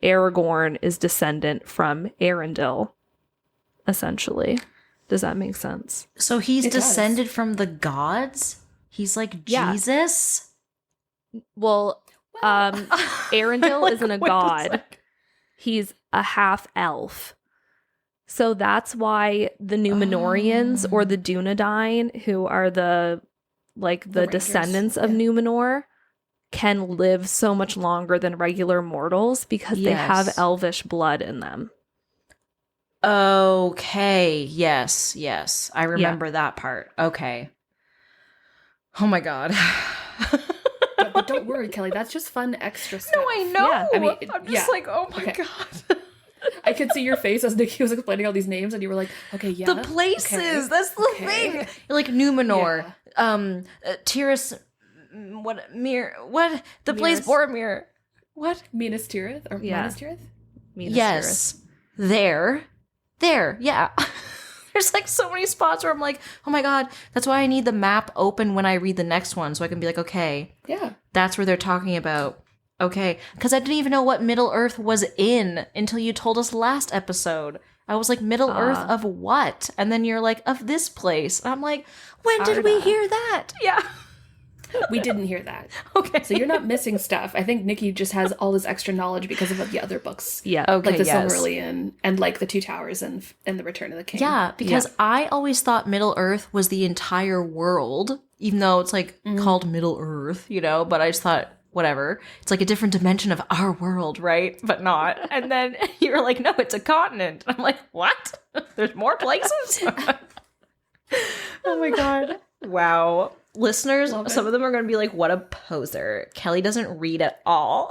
S1: Aragorn is descendant from Arundel, essentially. Does that make sense?
S3: So he's descended from the gods? He's like Jesus?
S1: Well, Arundel
S3: Like,
S1: isn't a
S3: what
S1: god.
S3: is that?
S1: He's a half-elf. So that's why the Númenóreans or the Dúnedain, who are the descendants of Númenor, can live so much longer than regular mortals because they have elvish blood in them.
S3: Okay. Yes. I remember that part. Okay. Oh my God.
S2: But don't worry, Kelly. That's just fun extra stuff.
S3: No, I know.
S2: Yeah. I mean,
S3: I'm just like, oh my God.
S2: I could see your face as Nikki was explaining all these names, and you were like, "Okay, yeah."
S3: The places. Okay. That's the thing. You're like Númenor, Tiras. What the place Boromir? What
S2: Minas Tirith or Minas Tirith?
S3: Yes, there. Yeah. There's like so many spots where I'm like, oh my God, that's why I need the map open when I read the next one, so I can be like, okay, that's where they're talking about. Okay, because I didn't even know what Middle Earth was in until you told us last episode. I was like, Middle Earth of what? And then you're like, of this place. And I'm like, when did we hear that? Yeah.
S2: We didn't hear that.
S3: Okay.
S2: So you're not missing stuff. I think Nikki just has all this extra knowledge because of the other books.
S1: Yeah.
S3: Okay,
S2: like the Silmarillion and like the Two Towers and the Return of the King.
S3: Yeah, because I always thought Middle Earth was the entire world, even though it's like called Middle Earth, but I just thought, whatever. It's like a different dimension of our world, right? But not. And then you were like, no, it's a continent. I'm like, what? There's more places? Oh my God. Wow. Listeners, some of them are going to be like, what a poser. Kelly doesn't read at all.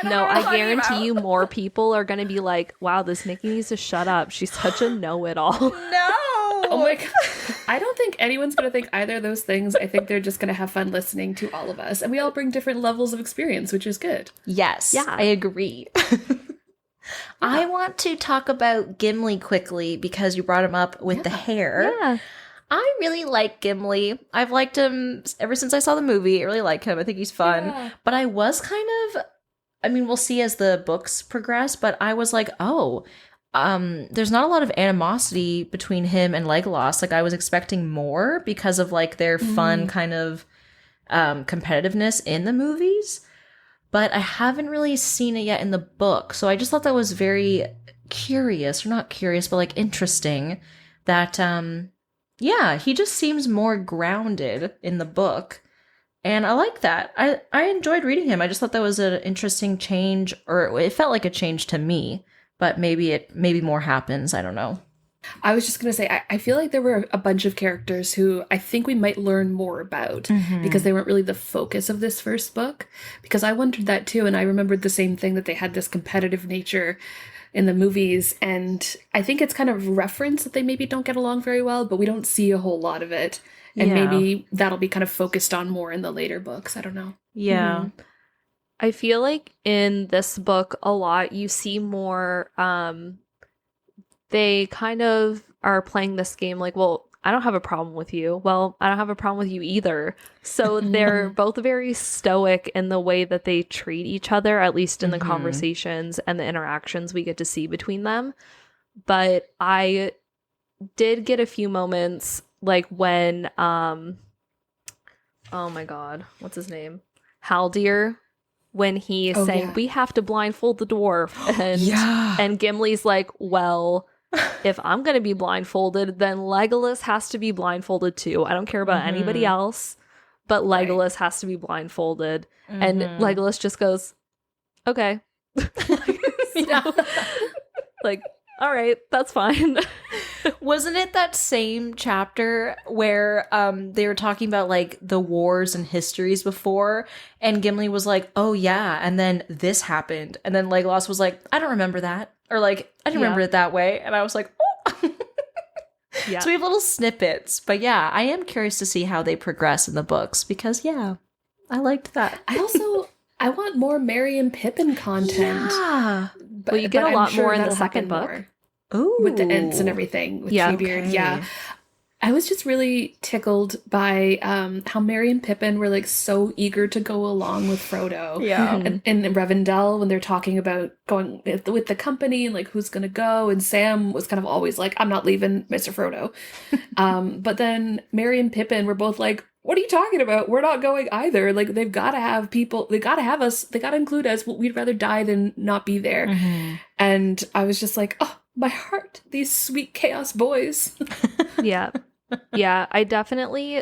S1: No, I guarantee you more people are going to be like, wow, this Nikki needs to shut up. She's such a know-it-all.
S3: No.
S2: Oh my God. I don't think anyone's going to think either of those things. I think they're just going to have fun listening to all of us. And we all bring different levels of experience, which is good.
S3: Yes. Yeah. I agree. I want to talk about Gimli quickly because you brought him up with the hair.
S1: Yeah.
S3: I really like Gimli. I've liked him ever since I saw the movie. I really like him. I think he's fun. Yeah. But I was kind of, we'll see as the books progress, but I was like, there's not a lot of animosity between him and Legolas. Like I was expecting more because of like their fun kind of competitiveness in the movies. But I haven't really seen it yet in the book. So I just thought that was very curious, or not curious, but like interesting that Yeah, he just seems more grounded in the book. And I like that. I enjoyed reading him. I just thought that was an interesting change, or it felt like a change to me, but maybe more happens. I don't know.
S2: I was just going to say, I feel like there were a bunch of characters who I think we might learn more about because they weren't really the focus of this first book. Because I wondered that too, and I remembered the same thing, that they had this competitive nature in the movies, and I think it's kind of referenced that they maybe don't get along very well, but we don't see a whole lot of it. And maybe that'll be kind of focused on more in the later books. I don't know.
S3: Yeah.
S1: I feel like in this book a lot you see more they kind of are playing this game like, well, I don't have a problem with you. Well, I don't have a problem with you either. So they're both very stoic in the way that they treat each other, at least in the conversations and the interactions we get to see between them. But I did get a few moments like when oh my god, what's his name? Haldir, when he is saying, we have to blindfold the dwarf. And Gimli's like, well, if I'm going to be blindfolded, then Legolas has to be blindfolded too. I don't care about anybody else, but Legolas has to be blindfolded. And Legolas just goes, okay. Like, all right, that's fine.
S3: Wasn't it that same chapter where they were talking about like the wars and histories before, and Gimli was like, oh yeah, and then this happened, and then Legolas was like, I don't remember that, or like, I didn't remember it that way, and I was like, oh. Yeah. So we have little snippets, but yeah, I am curious to see how they progress in the books, because I liked that.
S2: I want more Merry and Pippin content.
S1: Yeah. Well, you get a lot more in the second book.
S2: Ooh. With the Ents and everything, with Treebeard. Okay. Yeah. I was just really tickled by how Merry and Pippin were like so eager to go along with Frodo.
S3: Yeah.
S2: And Rivendell, when they're talking about going with the company and like who's going to go. And Sam was kind of always like, I'm not leaving Mr. Frodo. But then Merry and Pippin were both like, what are you talking about? We're not going either. Like, they've got to have people, they got to have us, they got to include us. We'd rather die than not be there. And I was just like, oh, my heart, these sweet chaos boys.
S1: Yeah, I definitely,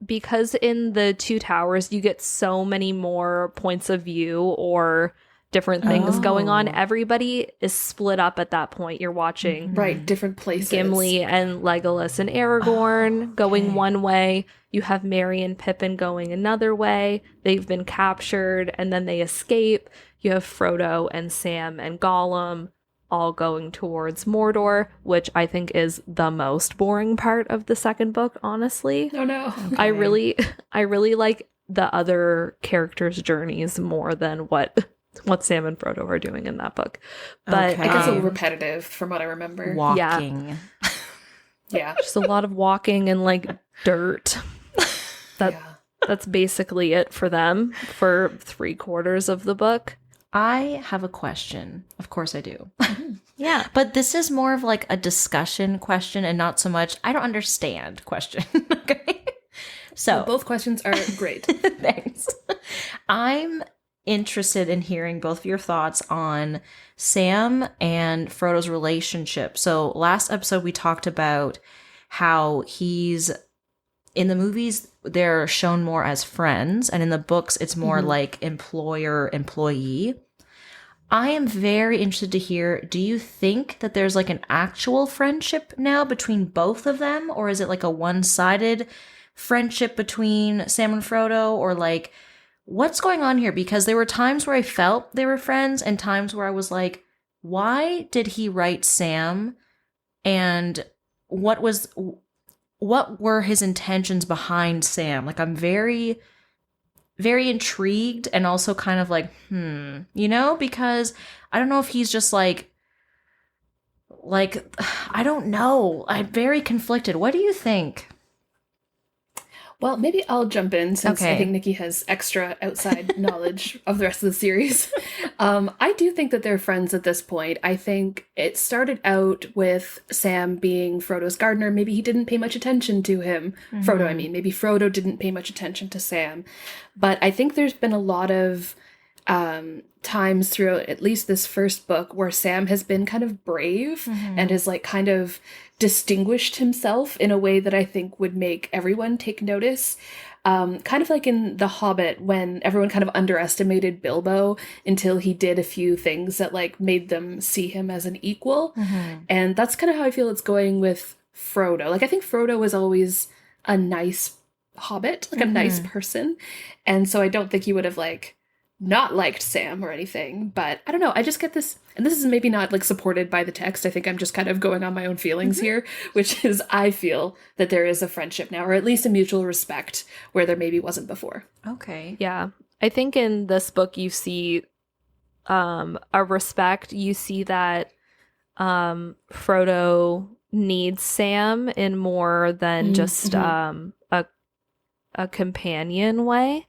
S1: because in the Two Towers, you get so many more points of view or different things going on. Everybody is split up at that point. You're watching
S2: different places.
S1: Gimli and Legolas and Aragorn going one way. You have Merry and Pippin going another way. They've been captured and then they escape. You have Frodo and Sam and Gollum all going towards Mordor, which I think is the most boring part of the second book, honestly.
S2: Oh no. Okay.
S1: I really like the other characters' journeys more than what Sam and Frodo are doing in that book. But
S2: I guess a little repetitive from what I remember.
S3: Walking.
S2: Yeah.
S1: Just a lot of walking and like dirt. That's basically it for them for 3/4 of the book.
S3: I have a question. Of course I do.
S1: Yeah.
S3: But this is more of like a discussion question and not so much, I don't understand question. Okay. So
S2: both questions are great.
S3: Thanks. I'm interested in hearing both of your thoughts on Sam and Frodo's relationship. So last episode we talked about how he's in the movies they're shown more as friends, and in the books it's more like employer-employee. I am very interested to hear, do you think that there's like an actual friendship now between both of them, or is it like a one-sided friendship between Sam and Frodo, or like what's going on here? Because there were times where I felt they were friends and times where I was like, why did he write Sam? And what were his intentions behind Sam? Like, I'm very, very intrigued and also kind of like, because I don't know if he's just like, I don't know. I'm very conflicted. What do you think?
S2: Well, maybe I'll jump in since I think Nikki has extra outside knowledge of the rest of the series. I do think that they're friends at this point. I think it started out with Sam being Frodo's gardener. Maybe he didn't pay much attention to him. Frodo, I mean. Maybe Frodo didn't pay much attention to Sam. But I think there's been a lot of times through at least this first book where Sam has been kind of brave and has like kind of distinguished himself in a way that I think would make everyone take notice. Kind of like in The Hobbit when everyone kind of underestimated Bilbo until he did a few things that like made them see him as an equal. And that's kind of how I feel it's going with Frodo. Like I think Frodo was always a nice hobbit, like a nice person. And so I don't think he would have like not liked Sam or anything, but I don't know. I just get this, and this is maybe not like supported by the text. I think I'm just kind of going on my own feelings here, which is I feel that there is a friendship now, or at least a mutual respect where there maybe wasn't before.
S3: Okay.
S1: Yeah. I think in this book you see a respect. You see that Frodo needs Sam in more than just a companion way.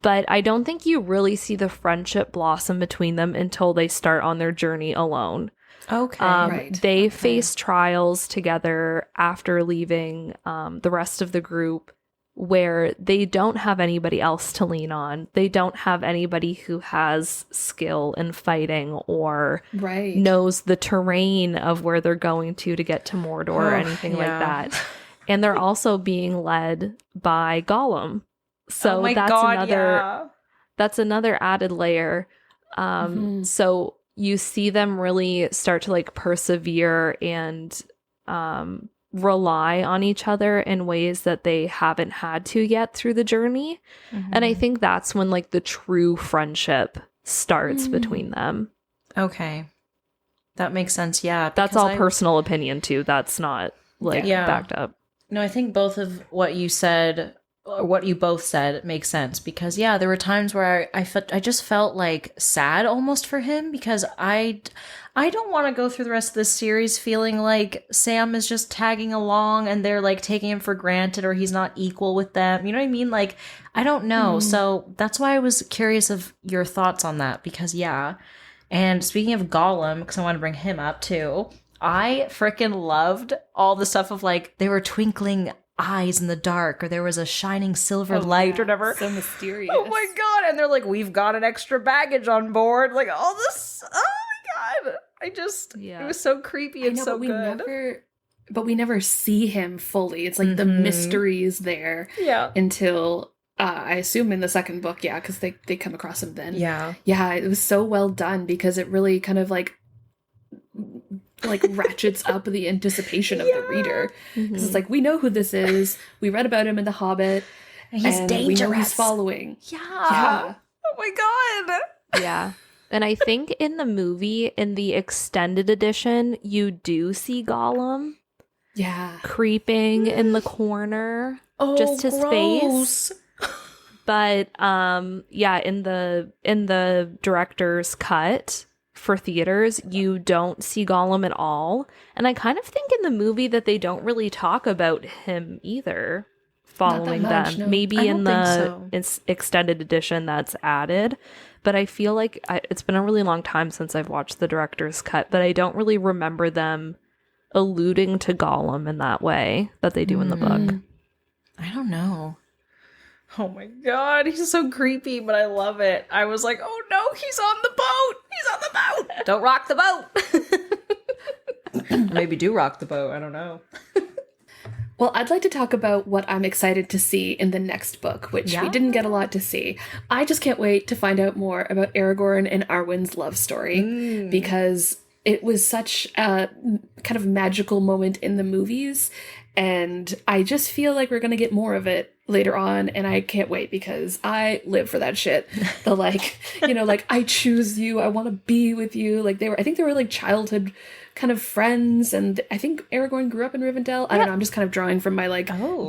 S1: But I don't think you really see the friendship blossom between them until they start on their journey alone.
S3: Okay.
S2: Right.
S1: They face trials together after leaving the rest of the group where they don't have anybody else to lean on. They don't have anybody who has skill in fighting or knows the terrain of where they're going to get to Mordor or anything like that. And they're also being led by Gollum. So that's another added layer. So you see them really start to like persevere and rely on each other in ways that they haven't had to yet through the journey. And I think that's when like the true friendship starts between them.
S3: Okay. That makes sense. Yeah.
S1: That's all personal opinion too. That's not like backed up.
S3: No, I think both of what you said, or what you both said, makes sense because there were times where I just felt like sad almost for him because I don't want to go through the rest of this series feeling like Sam is just tagging along and they're like taking him for granted or he's not equal with them. You know what I mean? Like, I don't know. So that's why I was curious of your thoughts on that because And speaking of Gollum, because I want to bring him up too, I freaking loved all the stuff of like they were twinkling eyes in the dark or there was a shining silver light or whatever.
S2: So mysterious.
S3: Oh my god. And they're like, we've got an extra baggage on board. Like all this. Oh my god. It was so creepy and so good.
S2: But we never see him fully. It's like the mystery is there until I assume in the second book, because they come across him then. Yeah, it was so well done because it really kind of like ratchets up the anticipation of the reader. Because it's like, we know who this is. We read about him in The Hobbit.
S3: And he's dangerous.
S2: We know he's following.
S3: Yeah. Oh my god.
S1: Yeah. And I think in the movie, in the extended edition, you do see Gollum.
S2: Yeah.
S1: Creeping in the corner.
S3: Oh,
S1: just his
S3: gross.
S1: face. But in the director's cut for theaters, you don't see Gollum at all. And I kind of think in the movie that they don't really talk about him either following them. No. Maybe in the extended edition that's added. But I feel like it's been a really long time since I've watched the director's cut, but I don't really remember them alluding to Gollum in that way that they do in the book.
S3: I don't know. Oh my god, he's so creepy, but I love it. I was like, oh no, he's on the boat! He's on the boat! Don't rock the boat! Maybe do rock the boat, I don't know.
S2: Well, I'd like to talk about what I'm excited to see in the next book, which we didn't get a lot to see. I just can't wait to find out more about Aragorn and Arwen's love story, because it was such a kind of magical moment in the movies, and I just feel like we're going to get more of it later on, and I can't wait because I live for that shit. The I choose you, I want to be with you. I think they were like childhood kind of friends, and I think Aragorn grew up in Rivendell. I don't know, I'm just kind of drawing from my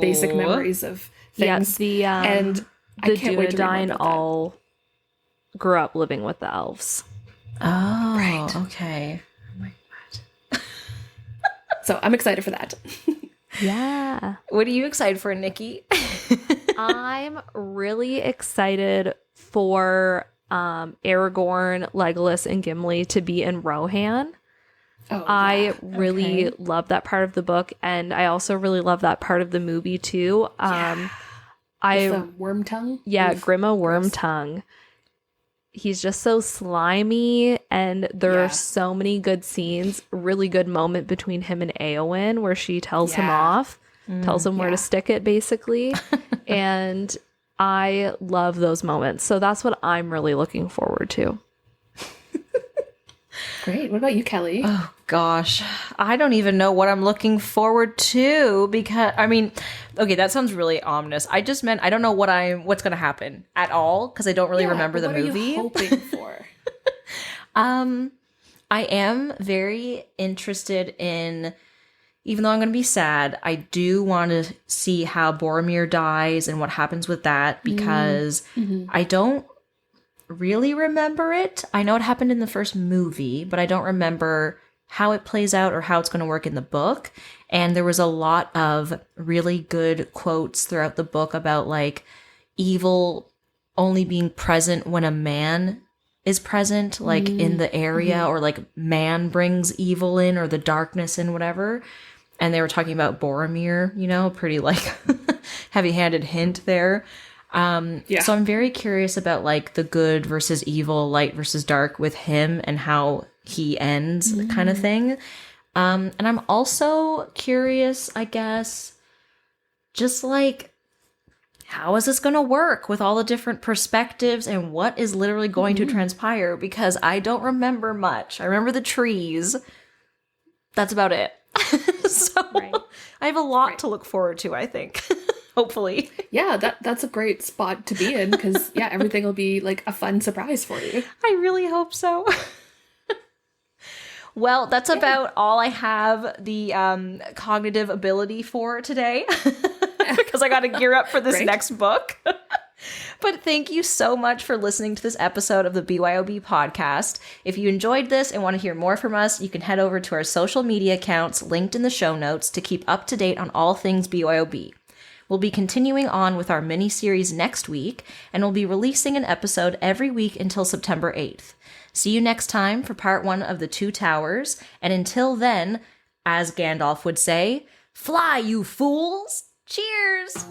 S2: basic memories of things. And I can't wait to read more about
S1: all grew up living with the elves.
S3: Oh, right. Okay. Oh my god.
S2: So I'm excited for that.
S1: Yeah.
S3: What are you excited for, Nikki?
S1: I'm really excited for Aragorn, Legolas, and Gimli to be in Rohan. I really love that part of the book, and I also really love that part of the movie too.
S2: The worm tongue?
S1: Yeah, Grima Wormtongue. he's just so slimy, and there are so many good scenes. Really good moment between him and Éowyn where she tells him off, tells him where to stick it, basically. And I love those moments. So that's what I'm really looking forward to.
S2: Great. What about you, Kelly?
S3: Oh, gosh. I don't even know what I'm looking forward to because, I mean, okay, that sounds really ominous. I just meant I don't know what's going to happen at all because I don't really remember the movie.
S2: What are you hoping for?
S3: I am very interested in, even though I'm going to be sad, I do want to see how Boromir dies and what happens with that because I don't really remember it. I know it happened in the first movie, but I don't remember how it plays out or how it's going to work in the book. And there was a lot of really good quotes throughout the book about like evil only being present when a man is present, like in the area, or like man brings evil in or the darkness in, whatever. And they were talking about Boromir, you know, pretty like heavy-handed hint there. So I'm very curious about like the good versus evil, light versus dark with him and how he ends kind of thing. And I'm also curious, I guess, just like, how is this going to work with all the different perspectives and what is literally going to transpire? Because I don't remember much. I remember the trees. That's about it. So I have a lot to look forward to, I think. Hopefully.
S2: Yeah, that's a great spot to be in because, everything will be like a fun surprise for you.
S3: I really hope so. Well, that's about all I have the cognitive ability for today because I got to gear up for this next book. But thank you so much for listening to this episode of the BYOB podcast. If you enjoyed this and want to hear more from us, you can head over to our social media accounts linked in the show notes to keep up to date on all things BYOB. We'll be continuing on with our mini-series next week, and we'll be releasing an episode every week until September 8th. See you next time for part 1 of The Two Towers, and until then, as Gandalf would say, fly, you fools! Cheers!